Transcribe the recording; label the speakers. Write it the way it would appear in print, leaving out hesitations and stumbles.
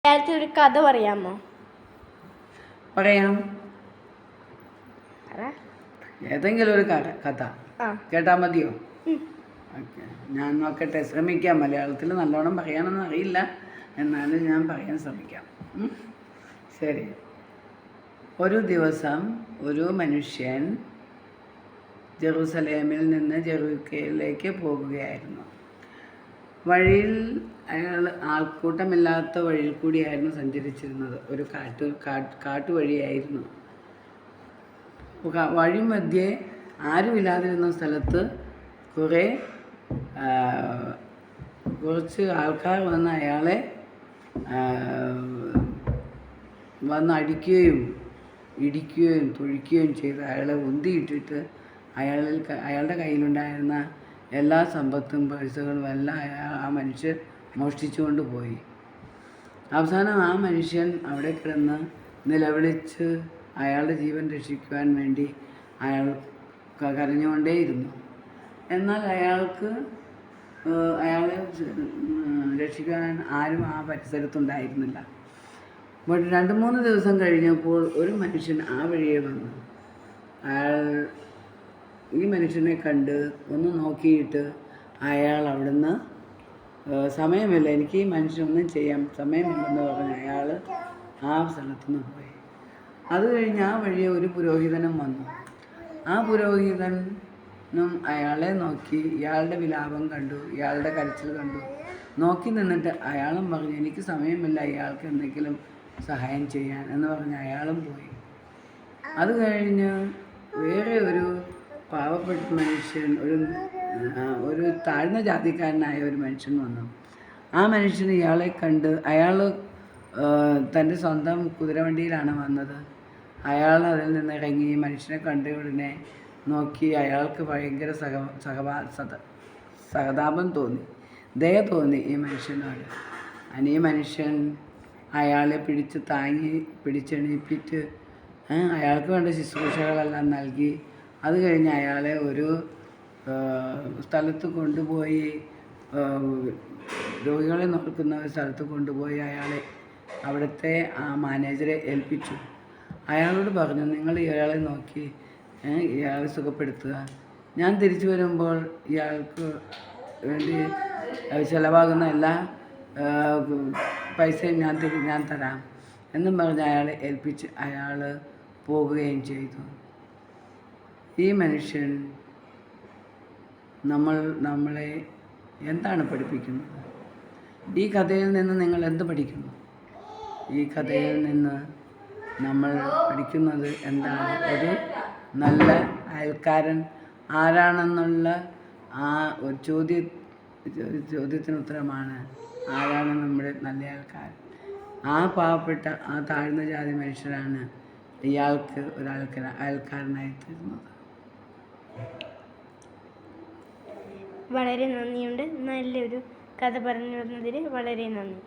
Speaker 1: നേരത്തെ ഒരു കഥ പറയാമോ?
Speaker 2: പറയാം. ഏതെങ്കിലും ഒരു കഥ കേട്ടാ മതിയോ? ഓക്കെ, ഞാൻ നോക്കട്ടെ, ശ്രമിക്കാം. മലയാളത്തിൽ നല്ലോണം പറയാനൊന്നും അറിയില്ല, എന്നാലും ഞാൻ പറയാൻ ശ്രമിക്കാം. ശരി. ഒരു ദിവസം ഒരു മനുഷ്യൻ ജെറൂസലേമിൽ നിന്ന് ജെറൂക്കയിലേക്ക് പോകുകയായിരുന്നു. വഴിയിൽ അയാൾ ആൾക്കൂട്ടമില്ലാത്ത വഴിയിൽ കൂടിയായിരുന്നു സഞ്ചരിച്ചിരുന്നത്. ഒരു കാട്ടുവഴിയായിരുന്നു. വഴി മധ്യേ ആരുമില്ലാതിരുന്ന സ്ഥലത്ത് കുറച്ച് ആൾക്കാർ വന്ന് അയാളെ അടിക്കുകയും ഇടിക്കുകയും തൊഴിക്കുകയും ചെയ്ത് അയാളെ ഉന്തിയിട്ടിട്ട് അയാളുടെ കയ്യിലുണ്ടായിരുന്ന എല്ലാ സമ്പത്തും പൈസകളും എല്ലാം ആ മനുഷ്യൻ മോഷ്ടിച്ചുകൊണ്ട് പോയി. അവസാനം ആ മനുഷ്യൻ അവിടെ കിടന്ന് നിലവിളിച്ച് അയാളുടെ ജീവൻ രക്ഷിക്കുവാൻ വേണ്ടി അയാൾ കരഞ്ഞുകൊണ്ടേയിരുന്നു. എന്നാൽ അയാളെ രക്ഷിക്കാൻ ആരും ആ പരിസരത്തുണ്ടായിരുന്നില്ല. 2-3 ദിവസം കഴിഞ്ഞപ്പോൾ ഒരു മനുഷ്യൻ ആ വഴിയെ വന്നു. ഈ മനുഷ്യനെ കണ്ട് ഒന്ന് നോക്കിയിട്ട് അയാൾ അവിടുന്ന് സമയമില്ല, എനിക്ക് ഈ മനുഷ്യനൊന്നും ചെയ്യാൻ സമയമില്ലെന്ന് പറഞ്ഞ് അയാൾ ആ സ്ഥലത്തുനിന്ന് പോയി. അത് കഴിഞ്ഞ് ആ വഴിയെ ഒരു പുരോഹിതനും വന്നു. ആ പുരോഹിതനും അയാളെ നോക്കി, ഇയാളുടെ വിലാപം കണ്ടു, ഇയാളുടെ കരച്ചിൽ കണ്ടു. നോക്കി നിന്നിട്ട് അയാളും പറഞ്ഞു, എനിക്ക് സമയമില്ല ഇയാൾക്ക് എന്തെങ്കിലും സഹായം ചെയ്യാൻ എന്ന് പറഞ്ഞ് അയാളും പോയി. അത് കഴിഞ്ഞ് വേറെ ഒരു പാവപ്പെട്ട മനുഷ്യൻ, ഒരു താഴ്ന്ന ജാതിക്കാരനായ ഒരു മനുഷ്യൻ വന്നു. ആ മനുഷ്യൻ ഇയാളെ കണ്ട്, അയാൾ തൻ്റെ സ്വന്തം കുതിരവണ്ടിയിലാണ് വന്നത്. അയാൾ അതിൽ നിന്ന് ഇറങ്ങി ഈ മനുഷ്യനെ കണ്ട ഉടനെ നോക്കി അയാൾക്ക് ഭയങ്കര സഹതാപം തോന്നി, ദയ തോന്നി ഈ മനുഷ്യനോട്. ഈ മനുഷ്യൻ അയാളെ പിടിച്ചെണീപ്പിച്ച് അയാൾക്ക് വേണ്ട ശുശ്രൂഷകളെല്ലാം നൽകി. അത് കഴിഞ്ഞ് അയാളെ ഒരു സ്ഥലത്ത് കൊണ്ടുപോയി, രോഗികളെ നോക്കുന്ന ഒരു സ്ഥലത്ത് കൊണ്ടുപോയി അയാളെ അവിടുത്തെ ആ മാനേജറെ ഏൽപ്പിച്ചു. അയാളോട് പറഞ്ഞു, നിങ്ങൾ ഇയാളെ നോക്കി ഇയാളെ സുഖപ്പെടുത്തുക, ഞാൻ തിരിച്ചു വരുമ്പോൾ ഇയാൾക്ക് വേണ്ടി ചിലവാകുന്ന എല്ലാ പൈസയും ഞാൻ തരാം എന്നും പറഞ്ഞ് അയാളെ ഏൽപ്പിച്ച് അയാൾ പോവുകയും ചെയ്തു. ഈ മനുഷ്യൻ നമ്മളെ എന്താണ് പഠിപ്പിക്കുന്നത്? ഈ കഥയിൽ നിന്ന് നിങ്ങൾ എന്ത് പഠിക്കുന്നു? ഈ കഥയിൽ നിന്ന് നമ്മൾ പഠിക്കുന്നത് എന്താണ്? ഒരു നല്ല അയൽക്കാരൻ ആരാണെന്നുള്ള ആ ഒരു ചോദ്യത്തിന് ഉത്തരമാണ്, ആരാണ് നമ്മുടെ നല്ല അയൽക്കാരൻ? ആ പാവപ്പെട്ട ആ താഴ്ന്ന ജാതി മനുഷ്യരാണ് ഇയാൾക്ക് അയൽക്കാരനായി തീർന്നത്.
Speaker 1: വളരെ നന്ദിയുണ്ട്. നല്ലൊരു കഥ പറഞ്ഞു തന്നതിന് വളരെ നന്ദി.